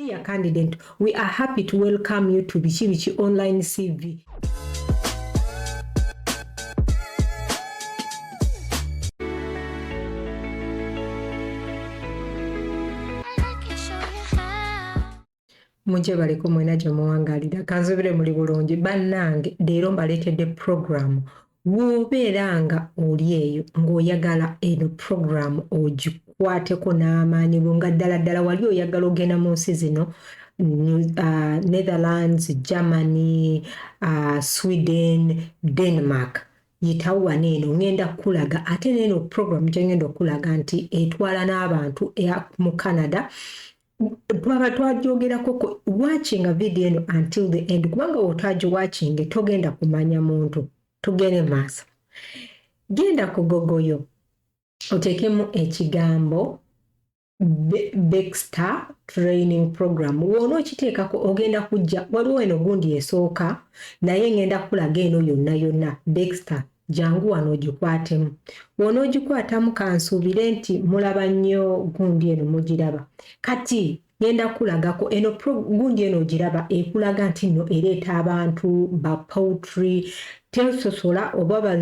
Dear candidate, we are happy to welcome you to Bichi Online CV. Muje baliko mwena gye muwangalira kanzobere muli bulungi bannange leero mbaleetedde program w'obeera nga oli eyo ng'oyagala eno program ogikwateko n'amaanyi nga ddala wali oyagala ogenda mu nsi zino Netherlands, Germany, Sweden, Denmark. Yitawo wano eno ngenda kulaga ate n'eno program gye ngenda okulaga nti etwala n'abantu mu Canada. Twaba twagyogerako watching a video eno until the end kubanga otagiwatching togenda kumanya muntu tugende maaso. Genda ku Google yo oteekemu ekigambo Bixter Training Program. Wona okiteekako ogenda kujja waliwo eno gundi esooka naye ngenda kulaga eno yonna Bixter jangu wano ogikwatemu. Wona ogikwatamu kansuubire nti mulaba nnyo gundi eno mugiraba. Kati ngenda kulagako eno gundi eno ogiraba ekulaga nti nno ereeta abantu ba poultry tesosola oba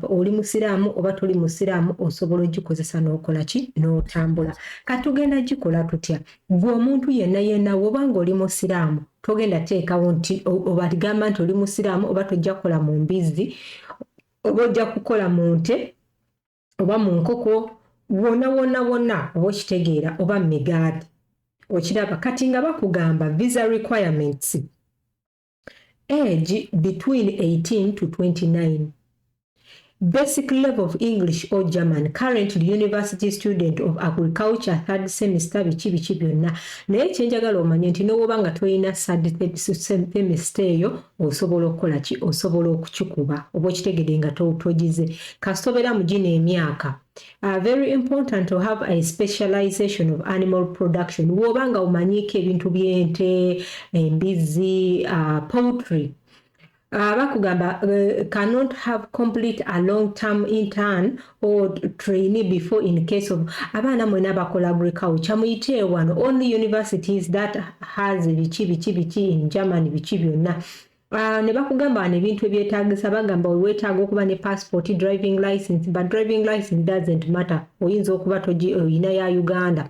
oli musiraamu oba toli musiraamu osobola ogikozesa n'okola ki n'otambula. Katugenda gikola tutya? Gwe omuntu yenna wobanga oli musiraamu togenda teekawo nti oba gamba nti oli musiraamu oba tojja kukola mu mbizzi oba ojja kukola mu nte oba mu nkoko wonna oba okitegeera oba migaati okiraba. Kati nga bakugamba visa requirements age between 18 to 29, basic level of English or German, currently university student of agriculture third semester bichi byonna. Naye kyenjagala omanye nti n'oba nga toyina third semester eyo osobola okukola ki osobola okukikuba oba okitegedde nga togize kasobera mu gino emyaka. Very important to have a specialization of animal production. Wobanga umanyiiko ebintu by'ente, embizzi, poultry. Bakugamba cannot have complete a long-term intern or trainee before in case of abaana mwena bakola agriculture muyite wano only universities that has bichi in Germany bichi byonna. Ne bakugamba n'ebintu ebyetaagisa bagamba weetaaga okuba ne passport, driving license, but driving license doesn't matter. Oyinza okuba oyina ya Uganda.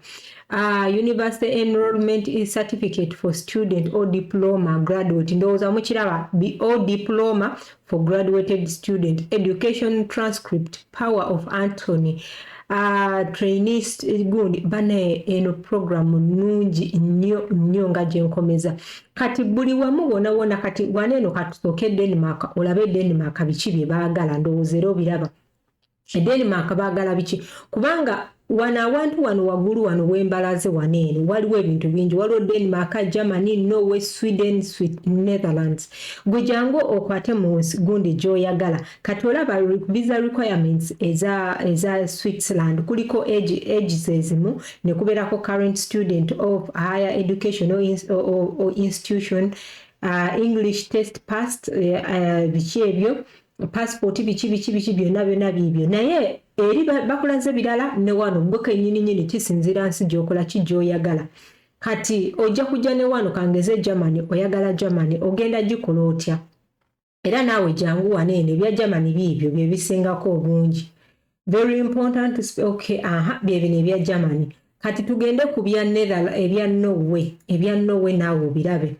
University enrollment is certificate for student or diploma graduate. Ndowooza mukiraba or diploma for graduated student. Education transcript, power of attorney. Trainees gundi bane eno program nungi nnyo nga gyenkomeza. Kati buli wamu wona kati waneno katusooke Denmark olabe Denmark biki bye baagala ndowooza era obiraba. Denmark baagala biki kubanga wana abantu wano waggulu wano wembalaze waneeno waliwo ebintu bingi waliwo Denmark, Germany, Norway, Sweden, Netherlands. Gwe jangu okwate mu gundi gy'oyagala kati olaba visa requirements eza Switzerland kuliko ages ezimu ne kubeerako current student of higher education or institution, English test passed, biki ebyo passport biki byonna bibyo naye eri bakulaze birala ne wano gwe kennyini kisinzira nsi gy'okola ki gy'oyagala. Kati ojja kujja ne wano kangeze Germany oyagala Germany ogenda gikola otya era naawe jangu waneeno ebya Germany biibyo bye bisingako obungi. Very important okay byebino ebya Germany. Kati tugende ku bya Netherlands ebya Norway naawe obirabe.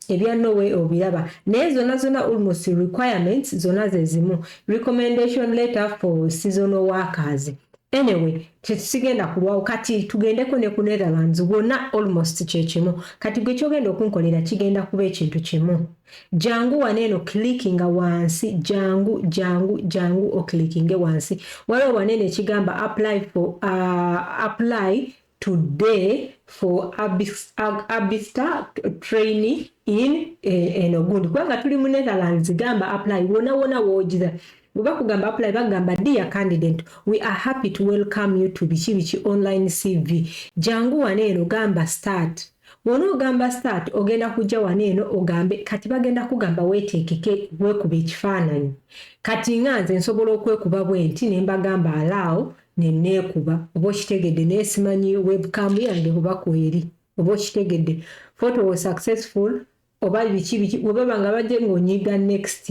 Ebya Norway obiraba naye zonna almost requirements zonna zezimu. Recommendation letter for seasonal workers. Anyway tetusigenda kulwawo kati tugendeko ne ku Netherlands wonna almost kyekimu. Kati gwe kyogenda okunkolera kigenda kuba ekintu kimu. Jangu waneeno clickinga wansi jangu oklickinge wansi waliwo waneeno ekigamba apply today for Bixter Training in Enogundi. Kubanga tuli mu Netherlands gamba apply wona wogiza. Uba kugamba apply bagamba dear candidate, we are happy to welcome you to Bichi Online CV. Jangu waneeno gamba start. Wona ogamba start ogenda kujja waneeno ogambe kati bagenda kugamba weeteekeke weekuba ekifaananyi. Kati nganze nsobola okwekuba bwenti ne mbagamba allow neneekuba oba okitegedde neesimanyi webcam yange kuba kweri oba okitegedde photo was successful oba biki bwebaba nga bajje ng'onyiga next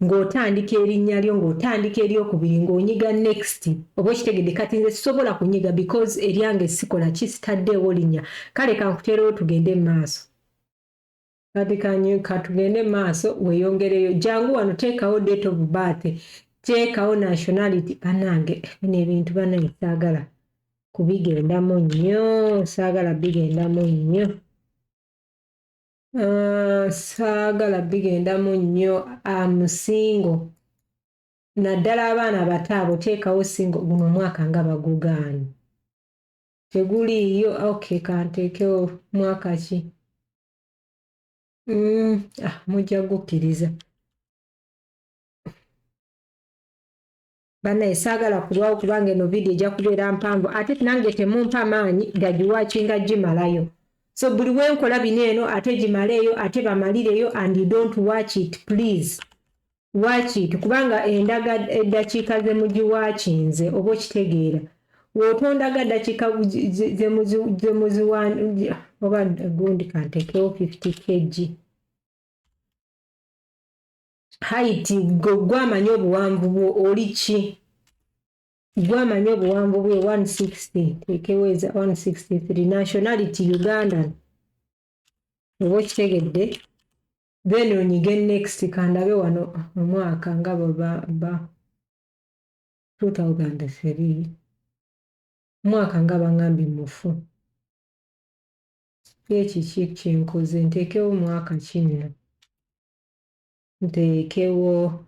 ng'otandika erinnya lyo ng'otandika eryokubiri ng'onyiga next oba okitegedde kati nze sisobola kunyiga because eryange sikola ki sitaddeewo linnya kale kankuteerewo tugende mu maaso kati katugende mu maaso weeyongereyo jangu wano teekawo date of birth teekawo nationality bannange bino ebintu bannange saagala kubigendamu nnyo saagala bigendamu nnyo saagala bigendamu nnyo amusingo naddala abaana abato abo teekawo singo guno omwaka nga bagugaanye teguliiyo okay kanteekewo mwaka ki mujja gukkiriza bannaye saagala kulwawo kubanga eno vidiyo ejja kubeera mpanvu ate nange temumpa maanyi gagiwakinga gimalayo so buli wenkola bino eno ate gimaleeyo ate bamalireyo and you don't watch it please watch it kubanga endaga eddakiika ze mugiwakinze oba okitegeera wotondaga eddakiika zemuziwan oba gundi kantekewo 50 kg height gwamanye obuwanvu bwo oli ki gwamanye obuwanvu bwe 160 tekeweza 163 nationality Ugandan oba okitegedde then onyige next kandabe wano omwaka nga baba 2003 mwaka nga bangambye mufu ekiki kyenkoze nteekewo mwaka kinno nteekewo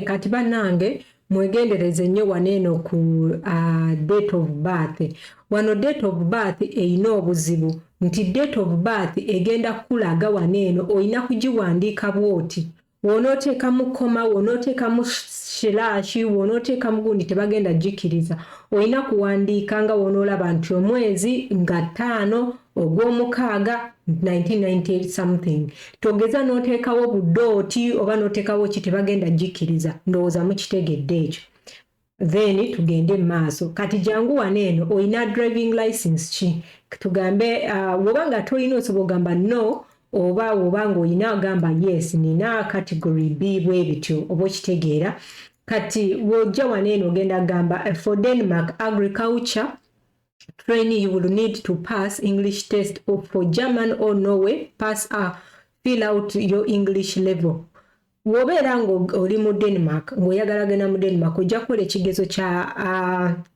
kati bannange mwegendereze nnyo waneeno ku date of birth wano date of birth eyina obuzibu nti date of birth egenda kulaga waneeno oyina kugiwandiika bwoti wonooteekamu koma wonooteekamu shiraashi wonooteekamu gundi tebagenda gikkiriza oyina kuwandiika nga wonoolaba nti omwezi nga 5 ogw'omukaaga 1998 something togeza n'oteekawo budooti oba n'oteekawo ki tebagenda gikkiriza ndowooza mukitegedde ekyo then tugende mu maaso kati jangu waneeno oyina driving license ki tugambe wobanga tolina osobola ogamba no oba wobanga oyina agamba yes nina category B bwe bityo oba okitegeera kati wojja waneeno ogenda gamba for Denmark agriculture training you will need to pass English test or for German or Norway fill out your English level wobeera ng'oli mu Denmark ng'oyagala genda mu Denmark ojja kukola ekigezo kya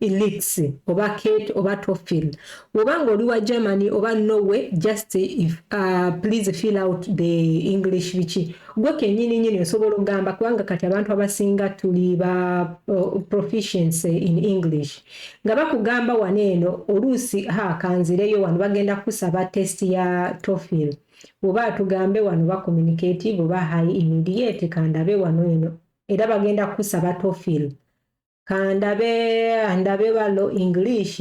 IELTS oba CAT oba TOEFL oba ng'oli wa Germany oba Norway just please fill out the English biki gwe kennyini osobola okugamba kubanga kati abantu abasinga tuli ba proficiency in English nga bakugamba waneeno oluusi kanzireyo wano bagenda kusaba test ya TOEFL oba tugambe wano ba communicative oba high immediate kandabe wano eno era bagenda kusaba TOEFL kandabe walo English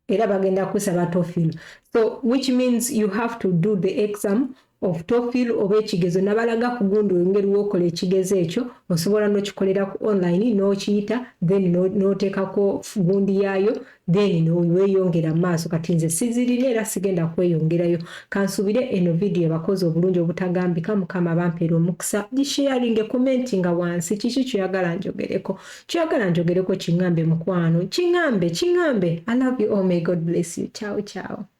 era bagenda kusaba TOEFL so which means you have to do the exam of TOEFL oba ekigezo nabalaga ku gundi engeri w'okola ekigezo ekyo osobola n'okikolera ku online n'okiyita then n'oteekako gundi yaayo then n'weeyongera mu maaso kati nze sizirina era sigenda kweyongerayo kansuubire eno vidiyo bakozi obulungi obutagambika mukama bampeera omukisa gisharinge commentinga wansi kiki kyoyagala njogereko kiŋŋambe mukwano kiŋŋambe I love you all may God bless you ciao ciao